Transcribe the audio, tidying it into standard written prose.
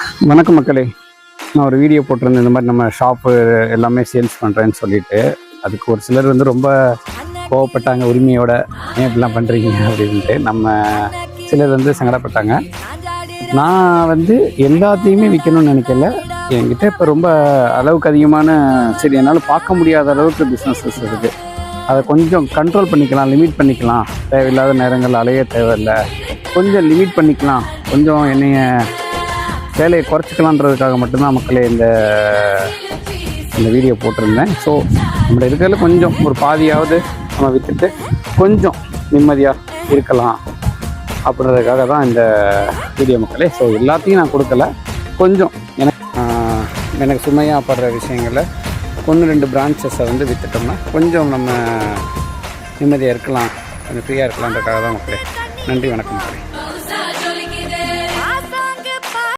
வணக்கம் மக்களே. நான் ஒரு வீடியோ போட்டிருந்தேன், இந்த மாதிரி நம்ம ஷாப்பு எல்லாமே சேல்ஸ் பண்ணுறேன்னு சொல்லிட்டு. அதுக்கு ஒரு சிலர் வந்து ரொம்ப கோவப்பட்டாங்க, உரிமையோட ஏன் இப்படிலாம் பண்ணுறீங்க அப்படின்ட்டு. நம்ம சிலர் வந்து சங்கடப்பட்டாங்க. நான் வந்து எல்லாத்தையுமே விற்கணும்னு நினைக்கல. என்கிட்ட இப்போ ரொம்ப அளவுக்கு அதிகமான சரி என்னால் பார்க்க முடியாத அளவுக்கு பிஸ்னஸஸ் இருக்குது. அதை கொஞ்சம் கண்ட்ரோல் பண்ணிக்கலாம், லிமிட் பண்ணிக்கலாம். தேவையில்லாத நேரங்கள் அலைய தேவையில்லை, கொஞ்சம் லிமிட் பண்ணிக்கலாம், கொஞ்சம் என்னைய வேலையை குறைச்சிக்கலான்றதுக்காக மட்டும்தான் மக்களே இந்த வீடியோ போட்டிருந்தேன். ஸோ நம்ம இருக்கிறதுல கொஞ்சம் ஒரு பாதியாவது நம்ம விற்றுட்டு கொஞ்சம் நிம்மதியாக இருக்கலாம் அப்படின்றதுக்காக தான் இந்த வீடியோ மக்களே. ஸோ எல்லாத்தையும் நான் கொடுக்கல, கொஞ்சம் எனக்கு சுமையாக படுற விஷயங்களை 1-2 பிரான்ச்சஸை வந்து விற்றுட்டோம்னா கொஞ்சம் நம்ம நிம்மதியாக இருக்கலாம், கொஞ்சம் ஃப்ரீயாக இருக்கலான்றதுக்காக தான் மக்களே. நன்றி, வணக்கம் மக்களே.